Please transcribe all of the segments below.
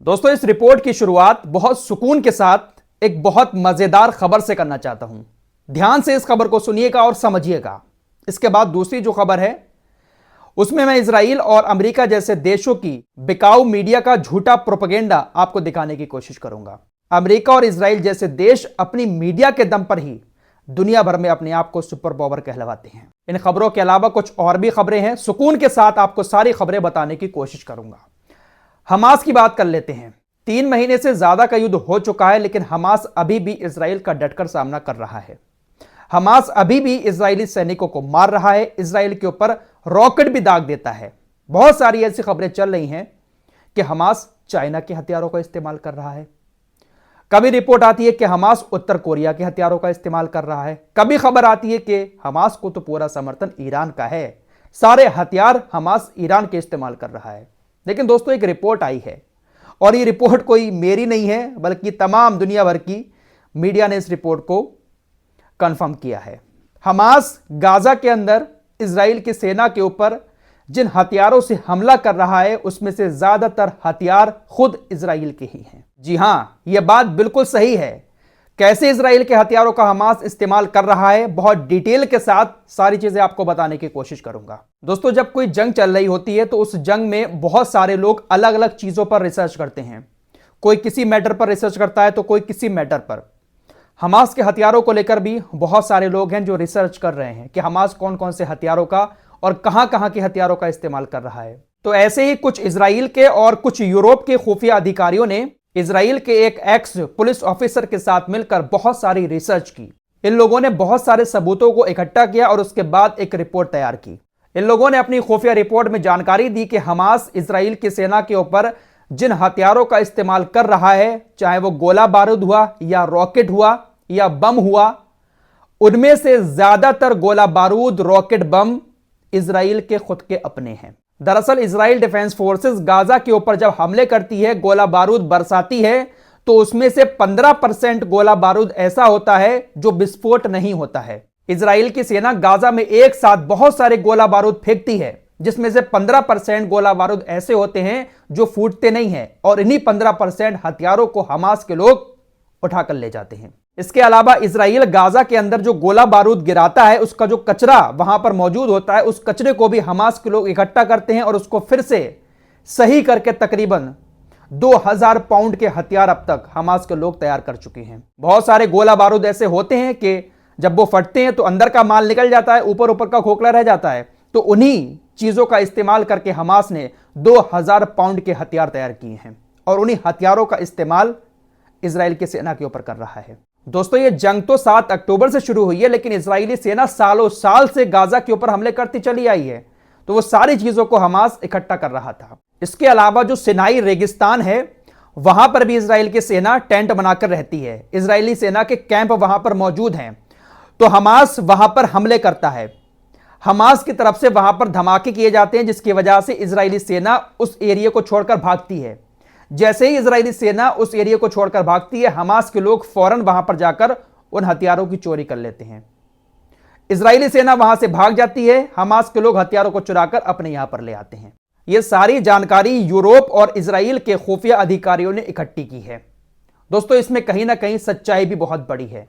दोस्तों, इस रिपोर्ट की शुरुआत बहुत सुकून के साथ एक बहुत मजेदार खबर से करना चाहता हूं। ध्यान से इस खबर को सुनिएगा और समझिएगा। इसके बाद दूसरी जो खबर है उसमें मैं इजराइल और अमेरिका जैसे देशों की बिकाऊ मीडिया का झूठा प्रोपेगेंडा आपको दिखाने की कोशिश करूंगा। अमेरिका और इजराइल जैसे देश अपनी मीडिया के दम पर ही दुनिया भर में अपने आप को सुपर पावर कहलवाते हैं। इन खबरों के अलावा कुछ और भी खबरें हैं। सुकून के साथ आपको सारी खबरें बताने की कोशिश करूंगा। हमास की बात कर लेते हैं। 3 महीने से ज्यादा का युद्ध हो चुका है, लेकिन हमास अभी भी इजराइल का डटकर सामना कर रहा है। हमास अभी भी इजरायली सैनिकों को मार रहा है, इजराइल के ऊपर रॉकेट भी दाग देता है। बहुत सारी ऐसी खबरें चल रही हैं कि हमास चाइना के हथियारों का इस्तेमाल कर रहा है। कभी रिपोर्ट आती है कि हमास उत्तर कोरिया के हथियारों का इस्तेमाल कर रहा है। कभी खबर आती है कि हमास को तो पूरा समर्थन ईरान का है, सारे हथियार हमास ईरान के इस्तेमाल कर रहा है। लेकिन दोस्तों, एक रिपोर्ट आई है और ये रिपोर्ट कोई मेरी नहीं है, बल्कि तमाम दुनिया भर की मीडिया ने इस रिपोर्ट को कंफर्म किया है। हमास गाजा के अंदर इजराइल की सेना के ऊपर जिन हथियारों से हमला कर रहा है उसमें से ज्यादातर हथियार खुद इजराइल के ही हैं। जी हां, यह बात बिल्कुल सही है। कैसे इजराइल के हथियारों का हमास इस्तेमाल कर रहा है, बहुत डिटेल के साथ सारी चीजें आपको बताने की कोशिश करूंगा। दोस्तों, जब कोई जंग चल रही होती है तो उस जंग में बहुत सारे लोग अलग अलग चीजों पर रिसर्च करते हैं। कोई किसी मैटर पर रिसर्च करता है तो कोई किसी मैटर पर। हमास के हथियारों को लेकर भी बहुत सारे लोग हैं जो रिसर्च कर रहे हैं कि हमास कौन कौन से हथियारों का और कहां कहां के हथियारों का इस्तेमाल कर रहा है। तो ऐसे ही कुछ इजराइल के और कुछ यूरोप के खुफिया अधिकारियों ने इजराइल के एक एक्स पुलिस ऑफिसर के साथ मिलकर बहुत सारी रिसर्च की। इन लोगों ने बहुत सारे सबूतों को इकट्ठा किया और उसके बाद एक रिपोर्ट तैयार की। इन लोगों ने अपनी खुफिया रिपोर्ट में जानकारी दी कि हमास इजराइल की सेना के ऊपर जिन हथियारों का इस्तेमाल कर रहा है, चाहे वो गोला बारूद हुआ या रॉकेट हुआ या बम हुआ, उनमें से ज्यादातर गोला बारूद रॉकेट बम इजराइल के खुद के अपने हैं। दरअसल इजराइल डिफेंस फोर्सेस गाजा के ऊपर जब हमले करती है, गोला बारूद बरसाती है, तो उसमें से 15% गोला बारूद ऐसा होता है जो विस्फोट नहीं होता है। इजराइल की सेना गाजा में एक साथ बहुत सारे गोला बारूद फेंकती है, जिसमें से 15% गोला बारूद ऐसे होते हैं जो फूटते नहीं हैं, और इन्हीं 15% हथियारों को हमास के लोग उठाकर ले जाते हैं। इसके अलावा इजराइल गाजा के अंदर जो गोला बारूद गिराता है, उसका जो कचरा वहां पर मौजूद होता है, उस कचरे को भी हमास के लोग इकट्ठा करते हैं और उसको फिर से सही करके तकरीबन 2000 पाउंड के हथियार अब तक हमास के लोग तैयार कर चुके हैं। बहुत सारे गोला बारूद ऐसे होते हैं कि जब वो फटते हैं तो अंदर का माल निकल जाता है, ऊपर ऊपर का खोखला रह जाता है। तो उन्हीं चीजों का इस्तेमाल करके हमास ने 2000 पाउंड के हथियार तैयार किए हैं और उन्हीं हथियारों का इस्तेमाल इजराइल की सेना के ऊपर कर रहा है। दोस्तों, ये जंग तो 7 अक्टूबर से शुरू हुई है, लेकिन इजरायली सेना सालों साल से गाजा के ऊपर हमले करती चली आई है। तो वो सारी चीजों को हमास इकट्ठा कर रहा था। इसके अलावा जो सिनाई रेगिस्तान है, वहां पर भी इजराइल की सेना टेंट बनाकर रहती है। इजरायली सेना के कैंप वहां पर मौजूद हैं। तो हमास वहां पर हमले करता है। हमास की तरफ से वहां पर धमाके किए जाते हैं, जिसकी वजह से इजरायली सेना उस एरिया को छोड़कर भागती है। जैसे ही इजरायली सेना उस एरिया को छोड़कर भागती है, हमास के लोग फौरन वहां पर जाकर उन हथियारों की चोरी कर लेते हैं। इजरायली सेना वहां से भाग जाती है, हमास के लोग हथियारों को चुराकर अपने यहां पर ले आते हैं। यह सारी जानकारी यूरोप और इजराइल के खुफिया अधिकारियों ने इकट्ठी की है। दोस्तों, इसमें कहीं ना कहीं सच्चाई भी बहुत बड़ी है,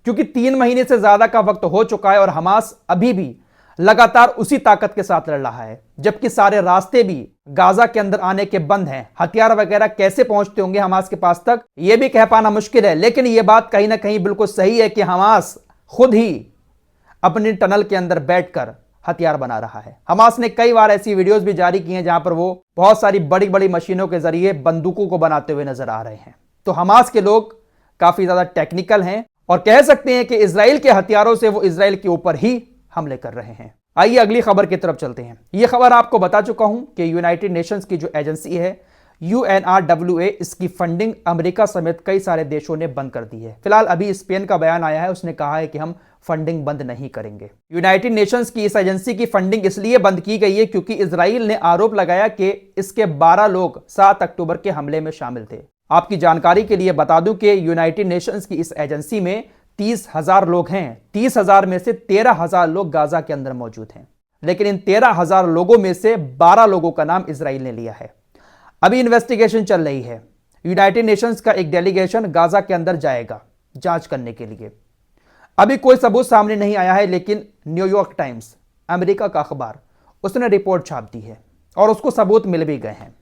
क्योंकि 3 महीने से ज्यादा का वक्त हो चुका है और हमास अभी भी लगातार उसी ताकत के साथ लड़ रहा है, जबकि सारे रास्ते भी गाजा के अंदर आने के बंद हैं। हथियार वगैरह कैसे पहुंचते होंगे हमास के पास तक, यह भी कह पाना मुश्किल है। लेकिन यह बात कहीं ना कहीं बिल्कुल सही है कि हमास खुद ही अपने टनल के अंदर बैठकर हथियार बना रहा है। हमास ने कई बार ऐसी वीडियोस भी जारी की हैं जहां पर वो बहुत सारी बड़ी बड़ी मशीनों के जरिए बंदूकों को बनाते हुए नजर आ रहे हैं। तो हमास के लोग काफी ज्यादा टेक्निकल हैं और कह सकते हैं कि इजराइल के हथियारों से वो इजराइल के ऊपर ही हमले कर रहे हैं। आइए अगली खबर की तरफ चलते हैं। यह खबर आपको बता चुका हूं कि यूनाइटेड नेशंस की जो एजेंसी है UNRWA, इसकी फंडिंग अमेरिका समेत कई सारे देशों ने बंद कर दी है। फिलहाल अभी स्पेन का बयान आया है, उसने कहा है कि हम फंडिंग बंद नहीं करेंगे। यूनाइटेड नेशंस की इस एजेंसी की फंडिंग इसलिए बंद की गई है क्योंकि इजराइल ने आरोप लगाया कि इसके 12 लोग 7 अक्टूबर के हमले में शामिल थे। आपकी जानकारी के लिए बता दूं कि यूनाइटेड नेशंस की इस एजेंसी में 30,000 लोग हैं। 30,000 में से 13,000 लोग गाजा के अंदर मौजूद हैं, लेकिन इन 13,000 लोगों में से 12 लोगों का नाम इजराइल ने लिया है। अभी इन्वेस्टिगेशन चल रही है। यूनाइटेड नेशंस का एक डेलीगेशन गाजा के अंदर जाएगा जांच करने के लिए। अभी कोई सबूत सामने नहीं आया है, लेकिन न्यूयॉर्क टाइम्स, अमेरिका का अखबार, उसने रिपोर्ट छाप दी है और उसको सबूत मिल भी गए हैं।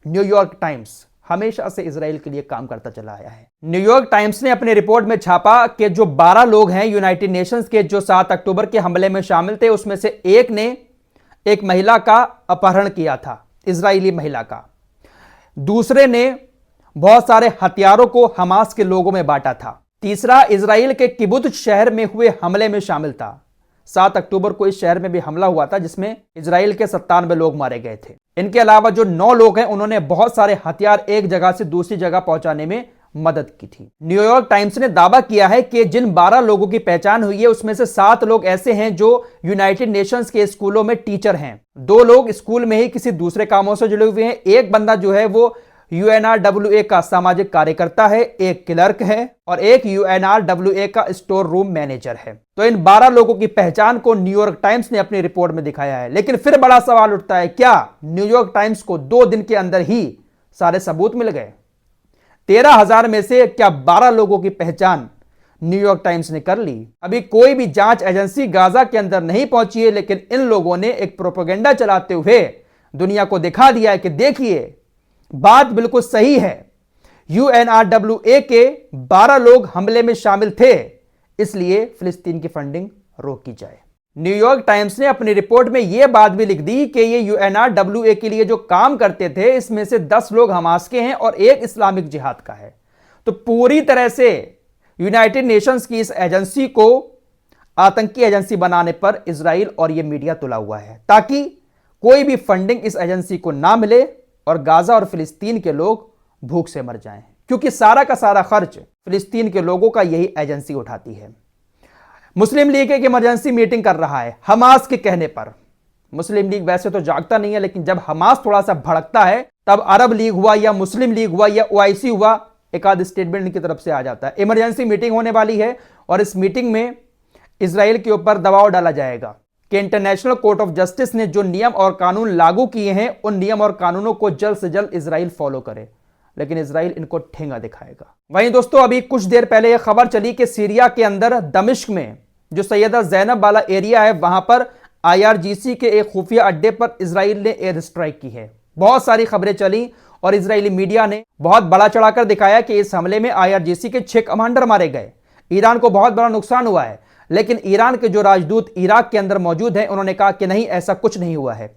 न्यूयॉर्क टाइम्स हमेशा से इजराइल के लिए काम करता चला आया है। न्यूयॉर्क टाइम्स ने अपने रिपोर्ट में छापा कि जो 12 लोग हैं यूनाइटेड नेशंस के जो 7 अक्टूबर के हमले में शामिल थे, उसमें से एक ने एक महिला का अपहरण किया था, इजरायली महिला का। दूसरे ने बहुत सारे हथियारों को हमास के लोगों में बांटा था। तीसरा इजराइल के किबुत्ज शहर में हुए हमले में शामिल था। 7 अक्टूबर को इस शहर में भी हमला हुआ था, जिसमें इजराइल के 97 लोग मारे गए थे। इनके अलावा जो 9 लोग हैं, उन्होंने बहुत सारे हथियार एक जगह से दूसरी जगह पहुंचाने में मदद की थी। न्यूयॉर्क टाइम्स ने दावा किया है कि जिन 12 लोगों की पहचान हुई है, उसमें से 7 लोग ऐसे हैं जो यूनाइटेड नेशंस के स्कूलों में टीचर हैं। 2 लोग स्कूल में ही किसी दूसरे कामों से जुड़े हुए हैं। एक बंदा जो है वो UNRWA का सामाजिक कार्यकर्ता है, एक क्लर्क है और एक UNRWA का स्टोर रूम मैनेजर है। तो इन 12 लोगों की पहचान को न्यूयॉर्क टाइम्स ने अपनी रिपोर्ट में दिखाया है। लेकिन फिर बड़ा सवाल उठता है, क्या न्यूयॉर्क टाइम्स को 2 दिन के अंदर ही सारे सबूत मिल गए? 13,000 में से क्या 12 लोगों की पहचान न्यूयॉर्क टाइम्स ने कर ली? अभी कोई भी जांच एजेंसी गाजा के अंदर नहीं पहुंची है, लेकिन इन लोगों ने एक प्रोपेगेंडा चलाते हुए दुनिया को दिखा दिया है कि देखिए, बात बिल्कुल सही है। UNRWA के 12 लोग हमले में शामिल थे, इसलिए फिलिस्तीन की फंडिंग रोकी जाए। न्यूयॉर्क टाइम्स ने अपनी रिपोर्ट में यह बात भी लिख दी कि ये UNRWA के लिए जो काम करते थे, इसमें से 10 लोग हमास के हैं और एक इस्लामिक जिहाद का है। तो पूरी तरह से यूनाइटेड नेशंस की इस एजेंसी को आतंकी एजेंसी बनाने पर इजराइल और यह मीडिया तुला हुआ है, ताकि कोई भी फंडिंग इस एजेंसी को ना मिले और गाजा और फिलिस्तीन के लोग भूख से मर जाएं, क्योंकि सारा का सारा खर्च फिलिस्तीन के लोगों का यही एजेंसी उठाती है। मुस्लिम लीग एक इमरजेंसी मीटिंग कर रहा है हमास के कहने पर। मुस्लिम लीग वैसे तो जागता नहीं है, लेकिन जब हमास थोड़ा सा भड़कता है, तब अरब लीग हुआ या मुस्लिम लीग हुआ या OIC हुआ, एक आध स्टेटमेंट की तरफ से आ जाता है। इमरजेंसी मीटिंग होने वाली है और इस मीटिंग में इजराइल के ऊपर दबाव डाला जाएगा कि इंटरनेशनल कोर्ट ऑफ जस्टिस ने जो नियम और कानून लागू किए हैं, उन नियम और कानूनों को जल्द से जल्द इजराइल फॉलो करे। लेकिन इजराइल इनको ठेंगा दिखाएगा। वहीं दोस्तों, अभी कुछ देर पहले यह खबर चली कि सीरिया के अंदर दमिश्क में जो सैयदा जैनब वाला एरिया है, वहां पर IRGC के एक खुफिया अड्डे पर इजराइल ने एयर स्ट्राइक की है। बहुत सारी खबरें चली और इजरायली मीडिया ने बहुत बड़ा चढ़ाकर दिखाया कि इस हमले में IRGC के 6 कमांडर मारे गए। ईरान को बहुत बड़ा नुकसान हुआ है, लेकिन ईरान के जो राजदूत इराक के अंदर मौजूद हैं, उन्होंने कहा कि नहीं, ऐसा कुछ नहीं हुआ है,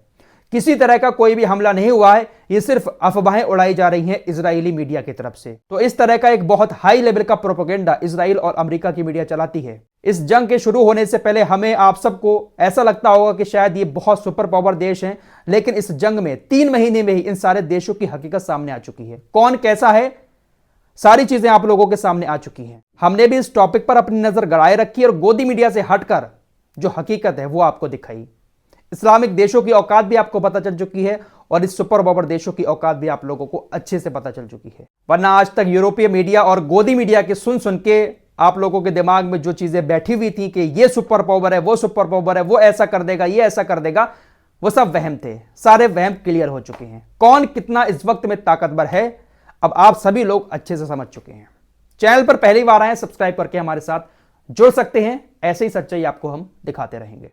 किसी तरह का कोई भी हमला नहीं हुआ है, ये सिर्फ अफवाहें उड़ाई जा रही हैं इजरायली मीडिया की तरफ से। तो इस तरह का एक बहुत हाई लेवल का प्रोपेगेंडा इजराइल और अमेरिका की मीडिया चलाती है। इस जंग के शुरू होने से पहले हमें आप सबको ऐसा लगता होगा कि शायद ये बहुत सुपर पावर देश हैं, लेकिन इस जंग में 3 महीने में ही इन सारे देशों की हकीकत सामने आ चुकी है। कौन कैसा है, सारी चीजें आप लोगों के सामने आ चुकी हैं। हमने भी इस टॉपिक पर अपनी नजर गड़ाए रखी और गोदी मीडिया से हटकर जो हकीकत है वो आपको दिखाई। इस्लामिक देशों की औकात भी आपको पता चल चुकी है और इस सुपर पावर देशों की औकात भी आप लोगों को अच्छे से पता चल चुकी है। वरना आज तक यूरोपीय मीडिया और गोदी मीडिया के सुन के आप लोगों के दिमाग में जो चीजें बैठी हुई थी कि ये सुपर पावर है, वो सुपर पावर है, वो ऐसा कर देगा, ये ऐसा कर देगा, वो सब वहम थे। सारे वहम क्लियर हो चुके हैं। कौन कितना इस वक्त में ताकतवर है, अब आप सभी लोग अच्छे से समझ चुके हैं। चैनल पर पहली बार आए, सब्सक्राइब करके हमारे साथ जुड़ सकते हैं। ऐसे ही सच्चाई आपको हम दिखाते रहेंगे।